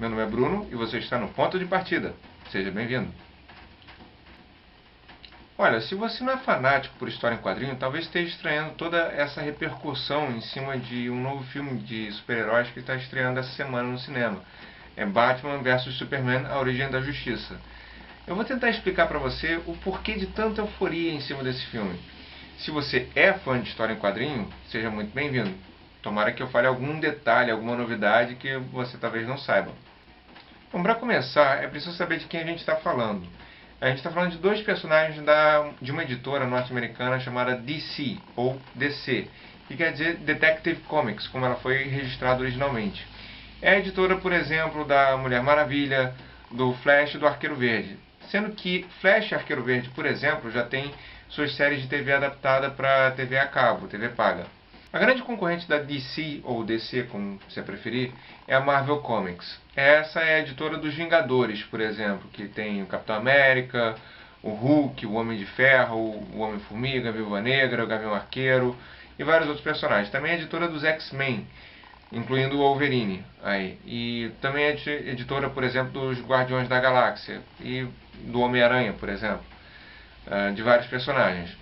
Meu nome é Bruno e você está no Ponto de Partida. Seja bem-vindo. Olha, se você não é fanático por história em quadrinho, talvez esteja estranhando toda essa repercussão em cima de um novo filme de super-heróis que está estreando essa semana no cinema. É Batman vs Superman, A Origem da Justiça. Eu vou tentar explicar para você o porquê de tanta euforia em cima desse filme. Se você é fã de história em quadrinho, seja muito bem-vindo. Tomara que eu fale algum detalhe, alguma novidade que você talvez não saiba. Bom, para começar, é preciso saber de quem a gente está falando. A gente está falando de dois personagens de uma editora norte-americana chamada DC, ou DC, que quer dizer Detective Comics, como ela foi registrada originalmente. É a editora, por exemplo, da Mulher Maravilha, do Flash e do Arqueiro Verde. Sendo que Flash e Arqueiro Verde, por exemplo, já tem suas séries de TV adaptada para TV a cabo, TV paga. A grande concorrente da DC, ou DC, como você preferir, é a Marvel Comics. Essa é a editora dos Vingadores, por exemplo, que tem o Capitão América, o Hulk, o Homem de Ferro, o Homem-Formiga, a Viúva Negra, o Gavião Arqueiro e vários outros personagens. Também é a editora dos X-Men, incluindo o Wolverine. E também é editora, por exemplo, dos Guardiões da Galáxia e do Homem-Aranha, por exemplo, de vários personagens.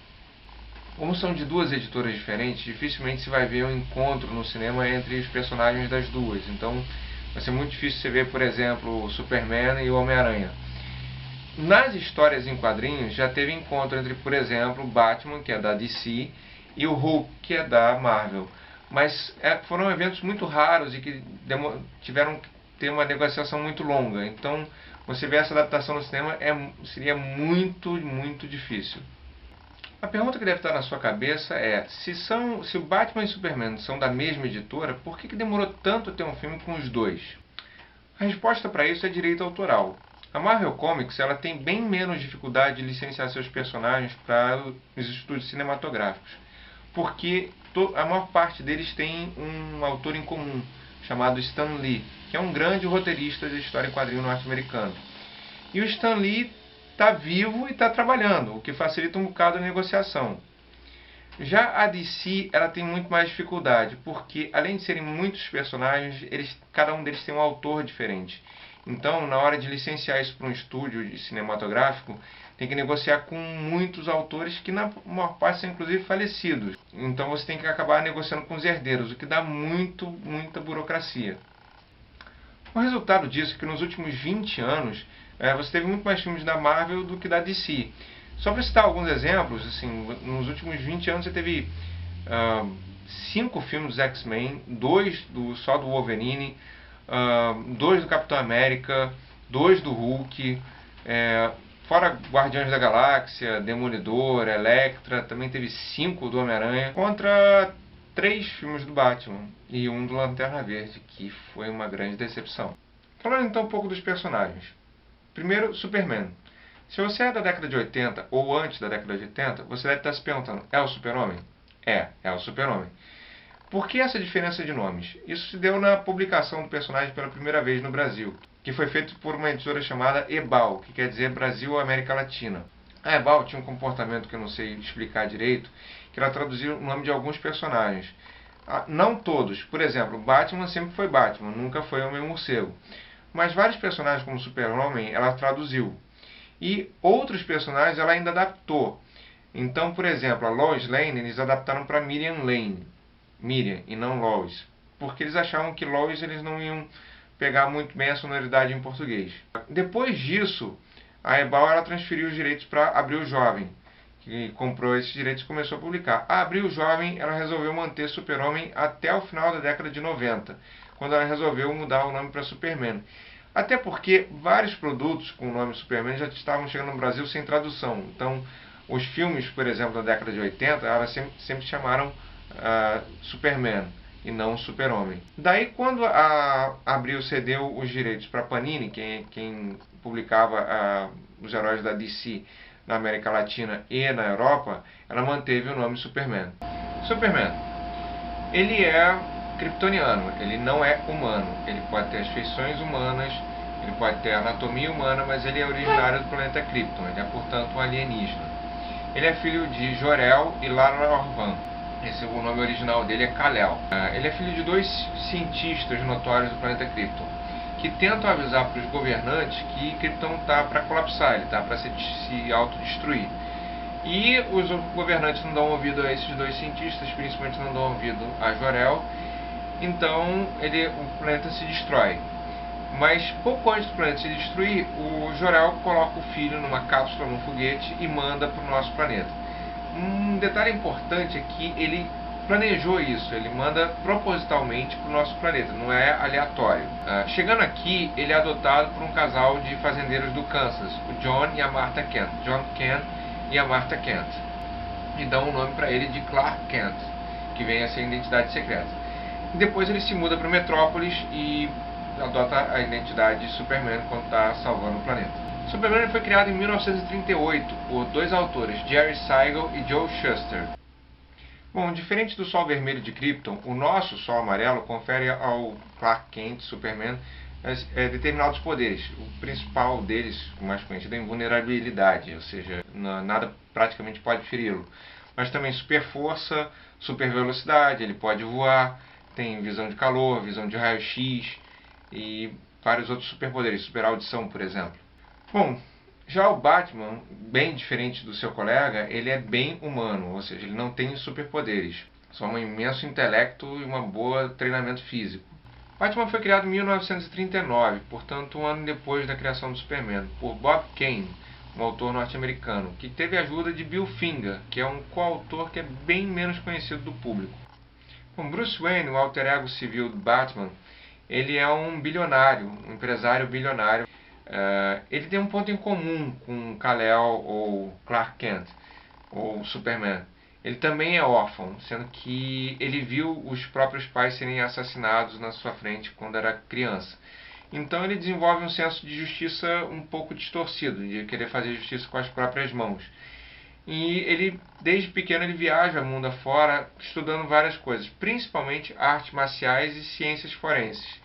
Como são de duas editoras diferentes, dificilmente se vai ver um encontro no cinema entre os personagens das duas. Então, vai ser muito difícil você ver, por exemplo, o Superman e o Homem-Aranha. Nas histórias em quadrinhos, já teve encontro entre, por exemplo, o Batman, que é da DC, e o Hulk, que é da Marvel. Mas foram eventos muito raros e que tiveram que ter uma negociação muito longa. Então, você ver essa adaptação no cinema seria muito, muito difícil. A pergunta que deve estar na sua cabeça é, se o Batman e o Superman são da mesma editora, por que demorou tanto a ter um filme com os dois? A resposta para isso é direito autoral. A Marvel Comics ela tem bem menos dificuldade de licenciar seus personagens para os estúdios cinematográficos, porque a maior parte deles tem um autor em comum, chamado Stan Lee, que é um grande roteirista de história em quadrinho norte-americano. E o Stan Lee está vivo e está trabalhando, o que facilita um bocado a negociação. Já a DC ela tem muito mais dificuldade, porque além de serem muitos personagens, cada um deles tem um autor diferente. Então, na hora de licenciar isso para um estúdio cinematográfico, tem que negociar com muitos autores que na maior parte são inclusive falecidos. Então você tem que acabar negociando com os herdeiros, o que dá muita burocracia. O resultado disso é que nos últimos 20 anos, você teve muito mais filmes da Marvel do que da DC. Só para citar alguns exemplos, assim, nos últimos 20 anos você teve 5 filmes dos X-Men, 2 só do Wolverine, 2 do Capitão América, 2 do Hulk, fora Guardiões da Galáxia, Demolidor, Elektra, também teve 5 do Homem-Aranha, contra 3 filmes do Batman e 1 do Lanterna Verde, que foi uma grande decepção. Falando então um pouco dos personagens. Primeiro, Superman. Se você é da década de 80 ou antes da década de 80, você deve estar se perguntando, é o Super-Homem? É o Super-Homem. Por que essa diferença de nomes? Isso se deu na publicação do personagem pela primeira vez no Brasil, que foi feito por uma editora chamada Ebal, que quer dizer Brasil América Latina. A Ebal tinha um comportamento que eu não sei explicar direito, que ela traduziu o nome de alguns personagens. Não todos. Por exemplo, Batman sempre foi Batman, nunca foi Homem-Morcego. Mas vários personagens como Super-Homem ela traduziu. E outros personagens ela ainda adaptou. Então, por exemplo, a Lois Lane eles adaptaram para Miriam Lane. Miriam e não Lois. Porque eles achavam que Lois eles não iam pegar muito bem a sonoridade em português. Depois disso, a Ebal ela transferiu os direitos para Abril Jovem, que comprou esses direitos e começou a publicar. A Abril Jovem ela resolveu manter Super-Homem até o final da década de 90, quando ela resolveu mudar o nome para Superman. Até porque vários produtos com o nome Superman já estavam chegando no Brasil sem tradução. Então, os filmes, por exemplo, da década de 80, elas sempre chamaram Superman e não Super-Homem. Daí, quando a Abril cedeu os direitos para Panini, quem publicava os heróis da DC na América Latina e na Europa, ela manteve o nome Superman. Superman, ele é kryptoniano, ele não é humano. Ele pode ter as feições humanas, ele pode ter a anatomia humana, mas ele é originário do planeta Krypton, ele é, portanto, um alienígena. Ele é filho de Jor-El e Lara Orvan. O nome original dele é Kal-El. Ele é filho de 2 cientistas notórios do planeta Krypton. que tentam avisar para os governantes que Krypton está para colapsar, ele está para se autodestruir. E os governantes não dão ouvido a esses dois cientistas, principalmente não dão ouvido a Jor-El, então o planeta se destrói. Mas pouco antes do planeta se destruir, o Jor-El coloca o filho numa cápsula, num foguete e manda para o nosso planeta. Um detalhe importante é que ele planejou isso, ele manda propositalmente para o nosso planeta, não é aleatório. Chegando aqui, ele é adotado por um casal de fazendeiros do Kansas, o John e a Martha Kent. John Kent e a Martha Kent. E dão o nome para ele de Clark Kent, que vem a ser a identidade secreta. Depois ele se muda para Metrópolis e adota a identidade de Superman quando está salvando o planeta. Superman foi criado em 1938 por dois autores, Jerry Siegel e Joe Shuster. Bom, diferente do Sol Vermelho de Krypton, o nosso Sol Amarelo confere ao Clark Kent, Superman, determinados poderes. O principal deles, o mais conhecido, é a invulnerabilidade, ou seja, nada praticamente pode feri-lo. Mas também super força, super velocidade, ele pode voar, tem visão de calor, visão de raio-x e vários outros superpoderes, super audição, por exemplo. Bom, já o Batman, bem diferente do seu colega, ele é bem humano, ou seja, ele não tem superpoderes, só um imenso intelecto e um bom treinamento físico. Batman foi criado em 1939, portanto um ano depois da criação do Superman, por Bob Kane, um autor norte-americano, que teve a ajuda de Bill Finger, que é um coautor que é bem menos conhecido do público. Bom, Bruce Wayne, o alter ego civil do Batman, ele é um bilionário, um empresário bilionário. Ele tem um ponto em comum com Kal-El ou Clark Kent, ou Superman. Ele também é órfão, sendo que ele viu os próprios pais serem assassinados na sua frente quando era criança. Então ele desenvolve um senso de justiça um pouco distorcido, de querer fazer justiça com as próprias mãos. E ele, desde pequeno, ele viaja mundo afora estudando várias coisas, principalmente artes marciais e ciências forenses.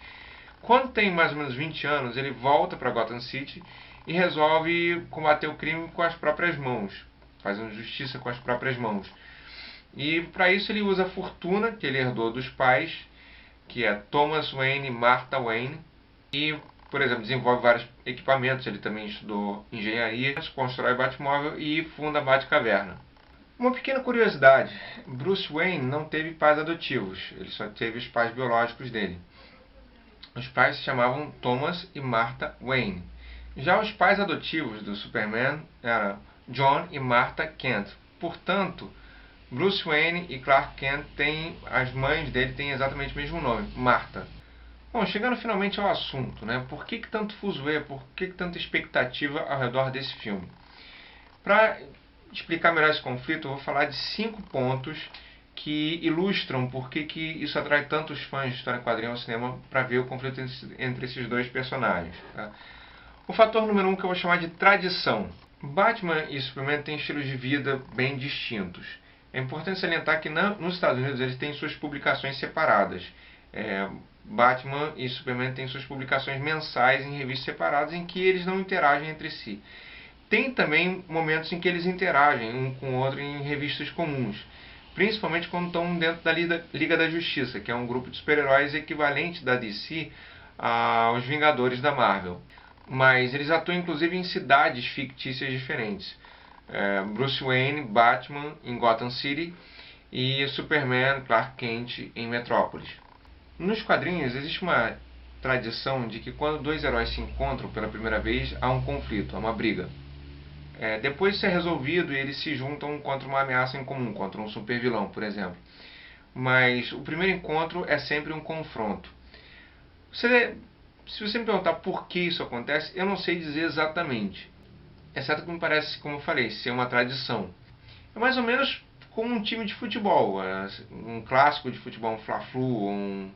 Quando tem mais ou menos 20 anos, ele volta para Gotham City e resolve combater o crime com as próprias mãos, fazendo justiça com as próprias mãos. E para isso ele usa a fortuna que ele herdou dos pais, que é Thomas Wayne e Martha Wayne, e, por exemplo, desenvolve vários equipamentos. Ele também estudou engenharia, constrói Batmóvel e funda a Batcaverna. Uma pequena curiosidade, Bruce Wayne não teve pais adotivos, ele só teve os pais biológicos dele. Os pais se chamavam Thomas e Martha Wayne. Já os pais adotivos do Superman eram John e Martha Kent. Portanto, Bruce Wayne e Clark Kent as mães dele têm exatamente o mesmo nome, Martha. Bom, chegando finalmente ao assunto, né? Por que tanto fuzuê, por que tanta expectativa ao redor desse filme? Para explicar melhor esse conflito, eu vou falar de 5 pontos que ilustram por que isso atrai tantos fãs de história em quadrinho ao cinema para ver o conflito entre esses dois personagens. Tá? O fator número 1 que eu vou chamar de tradição. Batman e Superman têm estilos de vida bem distintos. É importante salientar que nos Estados Unidos eles têm suas publicações separadas. Batman e Superman têm suas publicações mensais em revistas separadas em que eles não interagem entre si. Tem também momentos em que eles interagem um com o outro em revistas comuns, principalmente quando estão dentro da Liga da Justiça, que é um grupo de super-heróis equivalente da DC aos Vingadores da Marvel. Mas eles atuam inclusive em cidades fictícias diferentes. Bruce Wayne, Batman em Gotham City e Superman, Clark Kent em Metrópolis. Nos quadrinhos existe uma tradição de que quando dois heróis se encontram pela primeira vez há um conflito, há uma briga. Depois isso é resolvido e eles se juntam contra uma ameaça em comum, contra um supervilão, por exemplo. Mas o primeiro encontro é sempre um confronto. Se você me perguntar por que isso acontece, eu não sei dizer exatamente. Exceto que me parece, como eu falei, ser uma tradição. É mais ou menos como um time de futebol. Um clássico de futebol, um Fla-Flu, um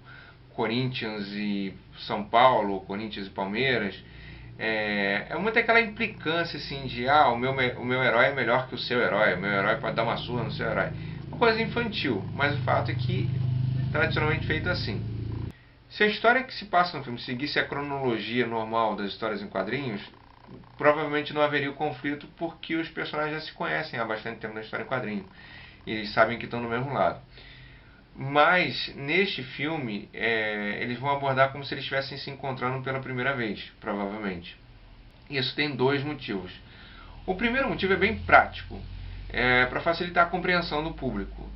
Corinthians e São Paulo, Corinthians e Palmeiras. É muito aquela implicância assim de o meu herói é melhor que o seu herói, o meu herói pode dar uma surra no seu herói. Uma coisa infantil, mas o fato é que tradicionalmente feito assim. Se a história que se passa no filme seguisse a cronologia normal das histórias em quadrinhos, provavelmente não haveria o conflito porque os personagens já se conhecem há bastante tempo na história em quadrinho e eles sabem que estão do mesmo lado. Mas neste filme eles vão abordar como se eles estivessem se encontrando pela primeira vez, provavelmente. Isso tem dois motivos. O primeiro motivo é bem prático, para facilitar a compreensão do público.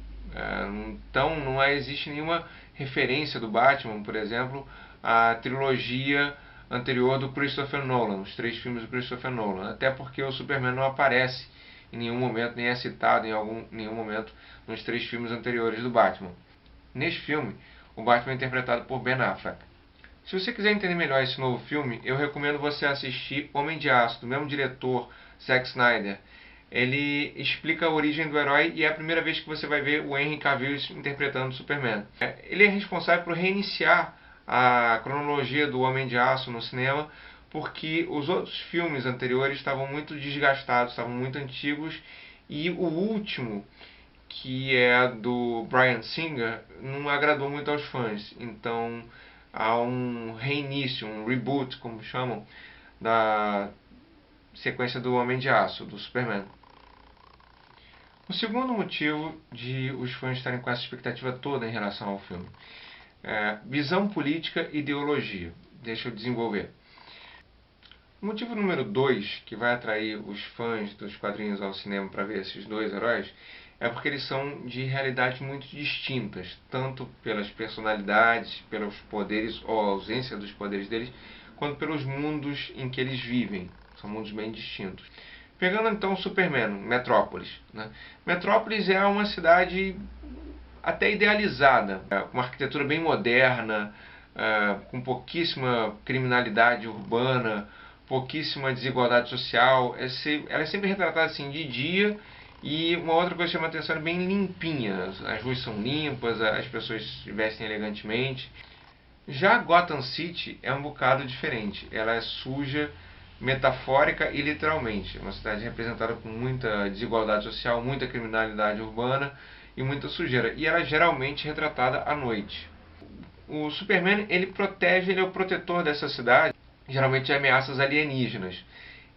Então não existe nenhuma referência do Batman, por exemplo, à trilogia anterior do Christopher Nolan, os 3 filmes do Christopher Nolan, até porque o Superman não aparece em nenhum momento, nem é citado em nenhum momento nos 3 filmes anteriores do Batman. Neste filme, o Batman é interpretado por Ben Affleck. Se você quiser entender melhor esse novo filme, eu recomendo você assistir Homem de Aço, do mesmo diretor, Zack Snyder. Ele explica a origem do herói e é a primeira vez que você vai ver o Henry Cavill interpretando o Superman. Ele é responsável por reiniciar a cronologia do Homem de Aço no cinema, porque os outros filmes anteriores estavam muito desgastados, estavam muito antigos, e o último, que é do Bryan Singer, não agradou muito aos fãs. Então há um reinício, um reboot, como chamam, da sequência do Homem de Aço, do Superman. O segundo motivo de os fãs estarem com essa expectativa toda em relação ao filme é visão política e ideologia. Deixa eu desenvolver. O motivo número 2, que vai atrair os fãs dos quadrinhos ao cinema para ver esses dois heróis, é porque eles são de realidades muito distintas, tanto pelas personalidades, pelos poderes ou ausência dos poderes deles, quanto pelos mundos em que eles vivem. São mundos bem distintos. Pegando então o Superman, Metrópolis. Metrópolis é uma cidade até idealizada, com uma arquitetura bem moderna, com pouquíssima criminalidade urbana, pouquíssima desigualdade social. Ela é sempre retratada assim de dia, e uma outra coisa que chama a atenção é bem limpinha. As ruas são limpas, as pessoas se vestem elegantemente. Já Gotham City é um bocado diferente. Ela é suja, metafórica e literalmente. É uma cidade representada com muita desigualdade social, muita criminalidade urbana e muita sujeira. E ela é geralmente retratada à noite. O Superman, ele é o protetor dessa cidade, geralmente de ameaças alienígenas.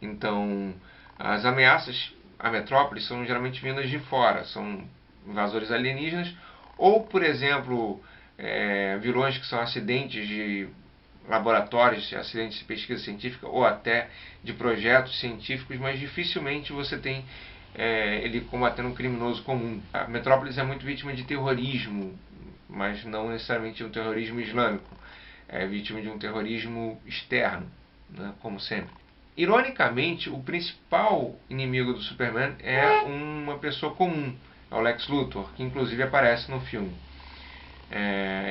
Então, as ameaças à metrópole são geralmente vindas de fora, são invasores alienígenas, ou, por exemplo, vilões que são acidentes de laboratórios, acidentes de pesquisa científica, ou até de projetos científicos, mas dificilmente você tem ele combatendo um criminoso comum. A Metrópolis é muito vítima de terrorismo, mas não necessariamente um terrorismo islâmico. É vítima de um terrorismo externo, né, como sempre. Ironicamente, o principal inimigo do Superman é uma pessoa comum, é o Lex Luthor, que inclusive aparece no filme.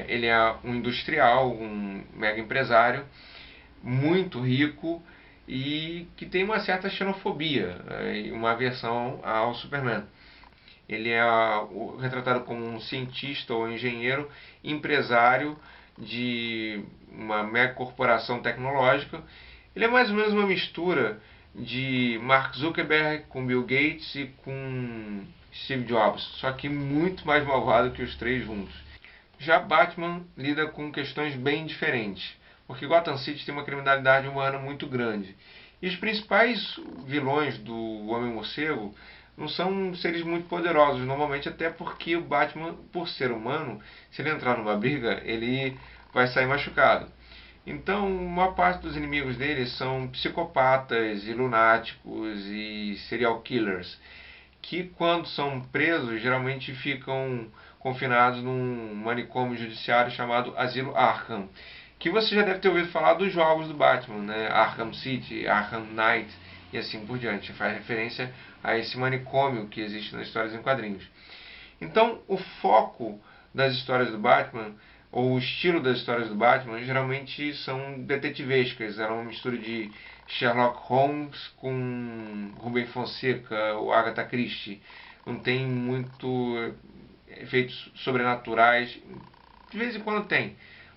Ele é um industrial, um mega empresário, muito rico e que tem uma certa xenofobia, uma aversão ao Superman. Ele é retratado como um cientista ou engenheiro, empresário de uma mega corporação tecnológica. Ele é mais ou menos uma mistura de Mark Zuckerberg com Bill Gates e com Steve Jobs, só que muito mais malvado que os 3 juntos. Já Batman lida com questões bem diferentes, porque Gotham City tem uma criminalidade humana muito grande. E os principais vilões do Homem-Morcego não são seres muito poderosos, normalmente, até porque o Batman, por ser humano, se ele entrar numa briga, ele vai sair machucado. Então, uma parte dos inimigos dele são psicopatas e lunáticos e serial killers, que quando são presos, geralmente ficam confinados num manicômio judiciário chamado Asilo Arkham, que você já deve ter ouvido falar dos jogos do Batman, né? Arkham City, Arkham Knight e assim por diante. Faz referência a esse manicômio que existe nas histórias em quadrinhos. Então, o foco das histórias do Batman, ou o estilo das histórias do Batman, geralmente são detetivescas. Era uma mistura de Sherlock Holmes com Rubem Fonseca ou Agatha Christie. Não tem muito efeitos sobrenaturais. De vez em quando tem,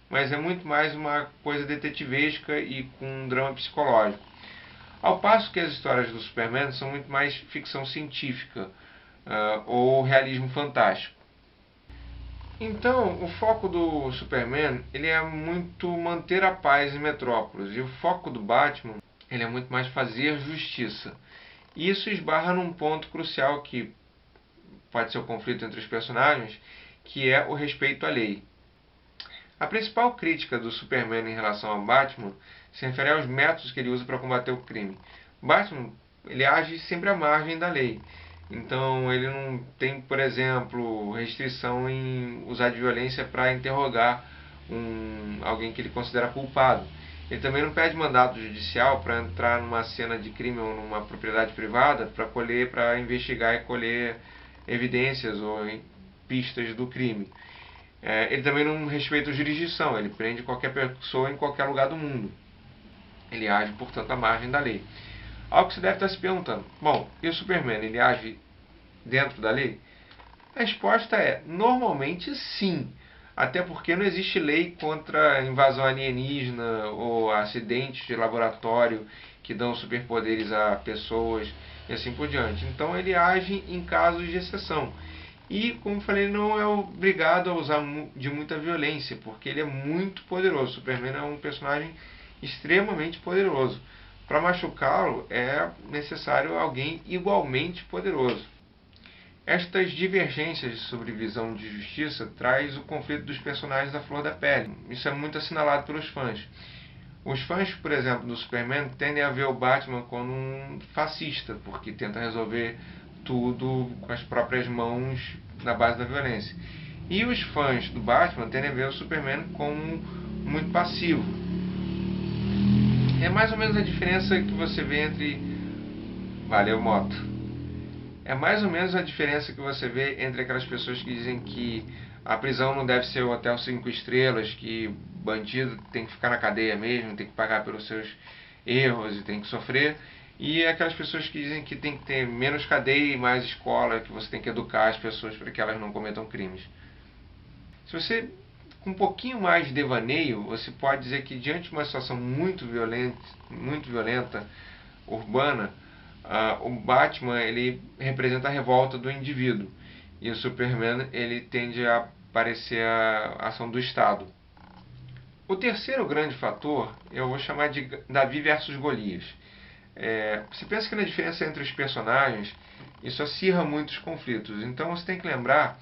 mas é muito mais uma coisa detetivesca e com um drama psicológico. Ao passo que as histórias do Superman são muito mais ficção científica ou realismo fantástico. Então, o foco do Superman ele é muito manter a paz em Metrópolis, e o foco do Batman ele é muito mais fazer justiça. E isso esbarra num ponto crucial que pode ser o conflito entre os personagens, que é o respeito à lei. A principal crítica do Superman em relação ao Batman se refere aos métodos que ele usa para combater o crime. Batman, ele age sempre à margem da lei. Então ele não tem, por exemplo, restrição em usar de violência para interrogar alguém que ele considera culpado. Ele também não pede mandato judicial para entrar numa cena de crime ou numa propriedade privada para investigar e colher evidências ou pistas do crime. Ele também não respeita a jurisdição, ele prende qualquer pessoa em qualquer lugar do mundo. Ele age, portanto, à margem da lei. Algo que você deve estar se perguntando: bom, e o Superman, ele age dentro da lei? A resposta é: normalmente sim. Até porque não existe lei contra invasão alienígena ou acidentes de laboratório que dão superpoderes a pessoas e assim por diante. Então ele age em casos de exceção. E, como falei, não é obrigado a usar de muita violência, porque ele é muito poderoso. Superman é um personagem extremamente poderoso. Para machucá-lo é necessário alguém igualmente poderoso. Estas divergências sobre visão de justiça traz o conflito dos personagens à flor da pele. Isso é muito assinalado pelos fãs. Os fãs, por exemplo, do Superman tendem a ver o Batman como um fascista, porque tenta resolver tudo com as próprias mãos na base da violência. E os fãs do Batman tendem a ver o Superman como muito passivo. É mais ou menos a diferença que você vê entre... Valeu, moto. É mais ou menos a diferença que você vê entre aquelas pessoas que dizem que a prisão não deve ser o hotel 5 estrelas, que bandido tem que ficar na cadeia mesmo, tem que pagar pelos seus erros e tem que sofrer, e aquelas pessoas que dizem que tem que ter menos cadeia e mais escola, que você tem que educar as pessoas para que elas não cometam crimes. Se você, com um pouquinho mais de devaneio, você pode dizer que diante de uma situação muito violenta, urbana, o Batman ele representa a revolta do indivíduo e o Superman ele tende a parecer a ação do Estado. O terceiro grande fator eu vou chamar de Davi versus Golias. Você pensa que na diferença entre os personagens isso acirra muitos conflitos, então você tem que lembrar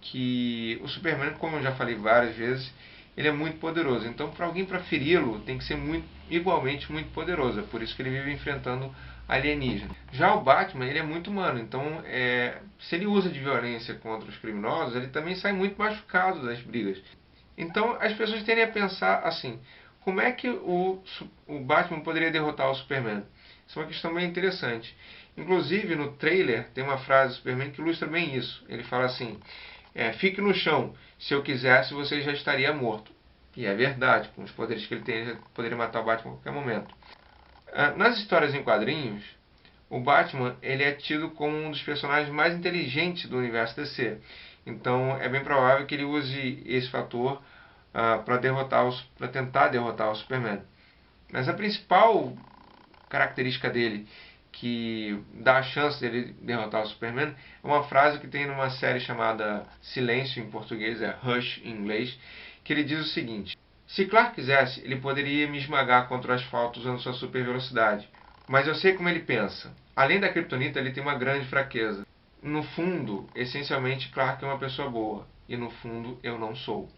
que o Superman, como eu já falei várias vezes, ele é muito poderoso. Então, para alguém para feri-lo, tem que ser igualmente muito poderoso. É por isso que ele vive enfrentando alienígenas. Já o Batman, ele é muito humano. Então, se ele usa de violência contra os criminosos, ele também sai muito machucado das brigas. Então, as pessoas tendem a pensar assim: como é que o Batman poderia derrotar o Superman? Isso é uma questão bem interessante. Inclusive, no trailer, tem uma frase do Superman que ilustra bem isso. Ele fala assim: fique no chão, se eu quisesse você já estaria morto. E é verdade, com os poderes que ele tem, ele poderia matar o Batman a qualquer momento. Nas histórias em quadrinhos, o Batman ele é tido como um dos personagens mais inteligentes do universo DC. Então é bem provável que ele use esse fator para tentar derrotar o Superman. Mas a principal característica dele que dá a chance dele derrotar o Superman é uma frase que tem numa série chamada Silêncio em português, Hush em inglês, que ele diz o seguinte: se Clark quisesse, ele poderia me esmagar contra o asfalto usando sua super velocidade, mas eu sei como ele pensa. Além da Kryptonita, ele tem uma grande fraqueza. No fundo, essencialmente, Clark é uma pessoa boa, e no fundo eu não sou.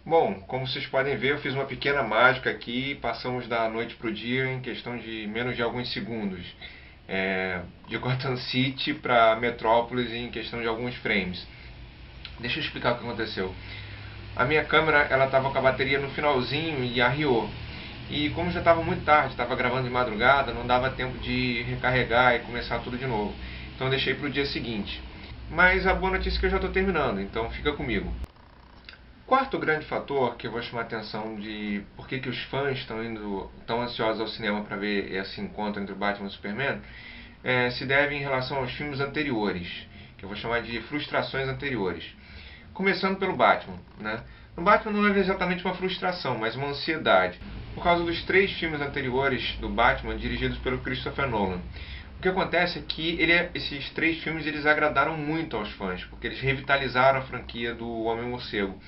Bom, como vocês podem ver, eu fiz uma pequena mágica aqui e passamos da noite para o dia em questão de menos de alguns segundos. De Gotham City para Metrópolis em questão de alguns frames. Deixa eu explicar o que aconteceu. A minha câmera estava com a bateria no finalzinho e arriou. E como já estava muito tarde, estava gravando de madrugada, não dava tempo de recarregar e começar tudo de novo. Então eu deixei para o dia seguinte. Mas a boa notícia é que eu já estou terminando, então fica comigo. Quarto grande fator que eu vou chamar a atenção de por que os fãs estão indo tão ansiosos ao cinema para ver esse encontro entre o Batman e o Superman se deve em relação aos filmes anteriores, que eu vou chamar de frustrações anteriores. Começando pelo Batman, né? No Batman não é exatamente uma frustração, mas uma ansiedade, por causa dos 3 filmes anteriores do Batman dirigidos pelo Christopher Nolan. O que acontece é que esses 3 filmes eles agradaram muito aos fãs, porque eles revitalizaram a franquia do Homem-Morcego.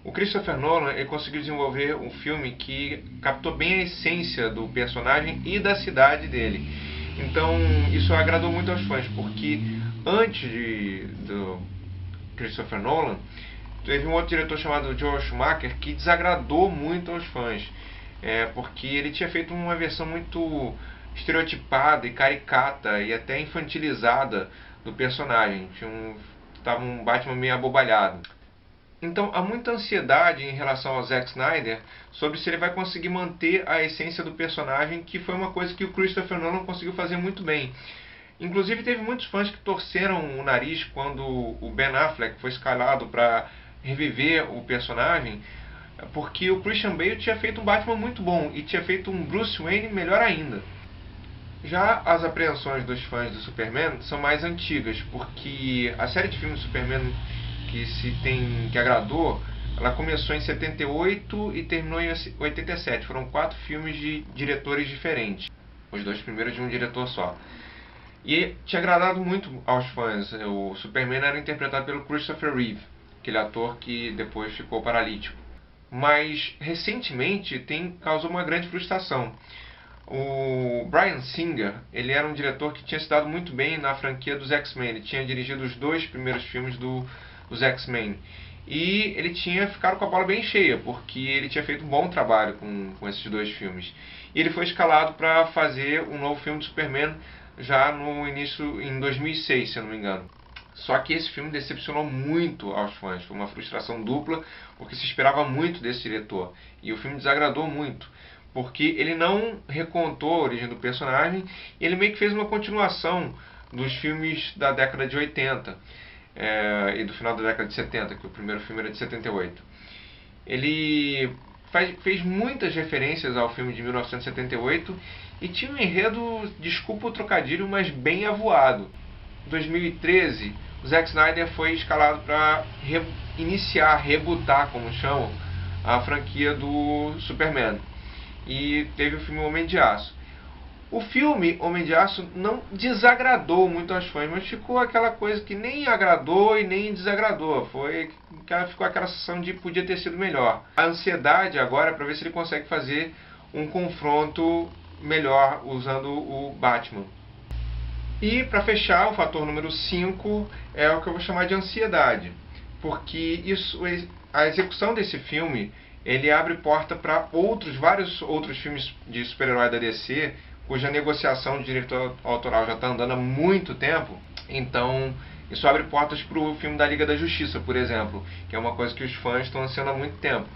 O Christopher Nolan ele conseguiu desenvolver um filme que captou bem a essência do personagem e da cidade dele. Então isso agradou muito aos fãs, porque antes do Christopher Nolan, teve um outro diretor chamado Joel Schumacher que desagradou muito aos fãs, porque ele tinha feito uma versão muito estereotipada e caricata e até infantilizada do personagem. Tava um Batman meio abobalhado. Então há muita ansiedade em relação ao Zack Snyder sobre se ele vai conseguir manter a essência do personagem, que foi uma coisa que o Christopher Nolan conseguiu fazer muito bem. Inclusive teve muitos fãs que torceram o nariz quando o Ben Affleck foi escalado para reviver o personagem, porque o Christian Bale tinha feito um Batman muito bom e tinha feito um Bruce Wayne melhor ainda. Já as apreensões dos fãs do Superman são mais antigas, porque a série de filmes do Superman que agradou, ela começou em 78 e terminou em 87. Foram 4 filmes de diretores diferentes, os 2 primeiros de um diretor só. E tinha agradado muito aos fãs. O Superman era interpretado pelo Christopher Reeve, aquele ator que depois ficou paralítico. Mas recentemente causou uma grande frustração. O Bryan Singer, ele era um diretor que tinha se dado muito bem na franquia dos X-Men. Ele tinha dirigido os 2 primeiros filmes dos X-Men. E ele tinha ficado com a bola bem cheia, porque ele tinha feito um bom trabalho com esses 2 filmes. E ele foi escalado para fazer um novo filme de Superman já no início, em 2006, se eu não me engano. Só que esse filme decepcionou muito aos fãs. Foi uma frustração dupla, porque se esperava muito desse diretor. E o filme desagradou muito, porque ele não recontou a origem do personagem. Ele meio que fez uma continuação dos filmes da década de 80 e do final da década de 70, que o primeiro filme era de 78. Ele fez muitas referências ao filme de 1978 e tinha um enredo, desculpa o trocadilho, mas bem avoado. Em 2013, o Zack Snyder foi escalado para rebootar, como chamam, a franquia do Superman. E teve o filme Homem de Aço. O filme Homem de Aço não desagradou muito aos fãs, mas ficou aquela coisa que nem agradou e nem desagradou. Ficou aquela sensação de podia ter sido melhor. A ansiedade agora é para ver se ele consegue fazer um confronto melhor usando o Batman. E para fechar, o fator número 5 é o que eu vou chamar de ansiedade, porque a execução desse filme ele abre porta para vários outros filmes de super-herói da DC, cuja negociação de direito autoral já está andando há muito tempo. Então isso abre portas para o filme da Liga da Justiça, por exemplo, que é uma coisa que os fãs estão ansiando há muito tempo.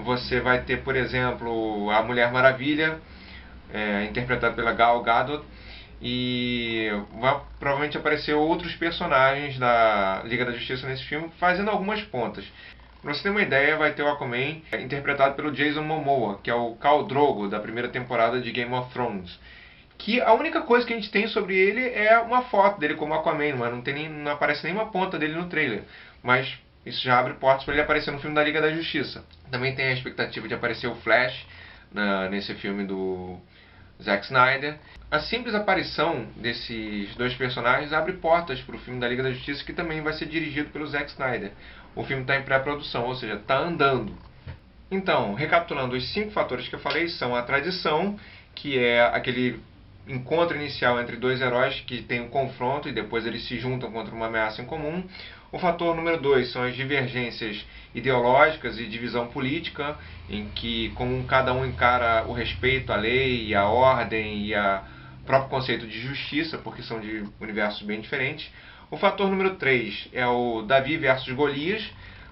Você vai ter, por exemplo, a Mulher Maravilha, interpretada pela Gal Gadot, e vai provavelmente aparecer outros personagens da Liga da Justiça nesse filme, fazendo algumas pontas. Pra você ter uma ideia, vai ter o Aquaman interpretado pelo Jason Momoa, que é o Khal Drogo da primeira temporada de Game of Thrones. Que a única coisa que a gente tem sobre ele é uma foto dele como Aquaman, mas não aparece nenhuma ponta dele no trailer. Mas isso já abre portas para ele aparecer no filme da Liga da Justiça. Também tem a expectativa de aparecer o Flash nesse filme do Zack Snyder. A simples aparição desses 2 personagens abre portas para o filme da Liga da Justiça, que também vai ser dirigido pelo Zack Snyder. O filme está em pré-produção, ou seja, está andando. Então, recapitulando, os 5 fatores que eu falei são a tradição, que é aquele encontro inicial entre 2 heróis que tem um confronto e depois eles se juntam contra uma ameaça em comum. O fator número 2 são as divergências ideológicas e divisão política, em que como cada um encara o respeito à lei e à ordem e ao próprio conceito de justiça, porque são de universos bem diferentes. O fator número 3 é o Davi versus Golias,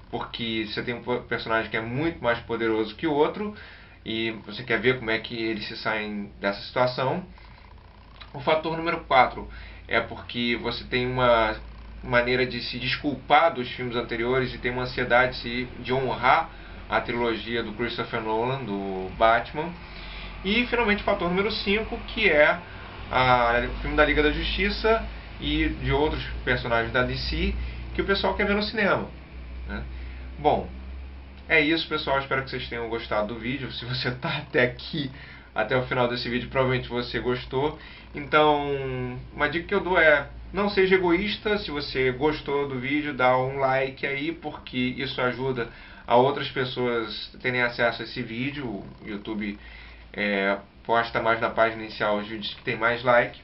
porque você tem um personagem que é muito mais poderoso que o outro e você quer ver como é que eles se saem dessa situação. O fator número 4 é porque você tem uma maneira de se desculpar dos filmes anteriores e tem uma ansiedade de honrar a trilogia do Christopher Nolan, do Batman. E finalmente o fator número 5, que é o filme da Liga da Justiça e de outros personagens da DC que o pessoal quer ver no cinema, né? Bom, é isso, pessoal. Espero que vocês tenham gostado do vídeo. Se você está até aqui, até o final desse vídeo, provavelmente você gostou. Então, uma dica que eu dou é: não seja egoísta. Se você gostou do vídeo, dá um like aí, porque isso ajuda a outras pessoas terem acesso a esse vídeo. O YouTube posta mais na página inicial os vídeos que tem mais like.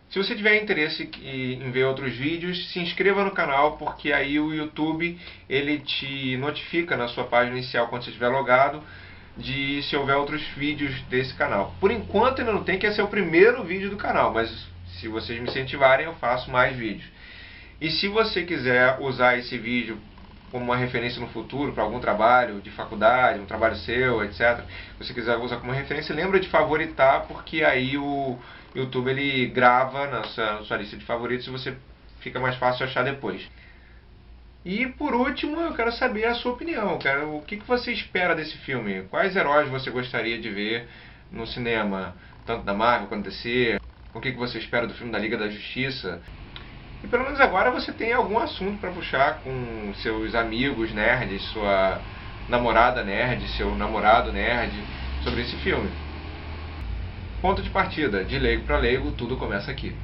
Se você tiver interesse em ver outros vídeos, se inscreva no canal, porque aí o YouTube ele te notifica na sua página inicial quando você estiver logado de se houver outros vídeos desse canal. Por enquanto ainda não tem, que esse é o primeiro vídeo do canal, mas se vocês me incentivarem eu faço mais vídeos. E se você quiser usar esse vídeo como uma referência no futuro para algum trabalho de faculdade, um trabalho seu, etc. Se você quiser usar como referência, lembra de favoritar, porque aí o YouTube ele grava na sua lista de favoritos e você fica mais fácil achar depois. E por último, eu quero saber a sua opinião. O que você espera desse filme? Quais heróis você gostaria de ver no cinema, tanto da Marvel quanto da DC? O que você espera do filme da Liga da Justiça? E pelo menos agora você tem algum assunto para puxar com seus amigos nerds, sua namorada nerd, seu namorado nerd, sobre esse filme. Ponto de partida, de leigo para leigo, tudo começa aqui.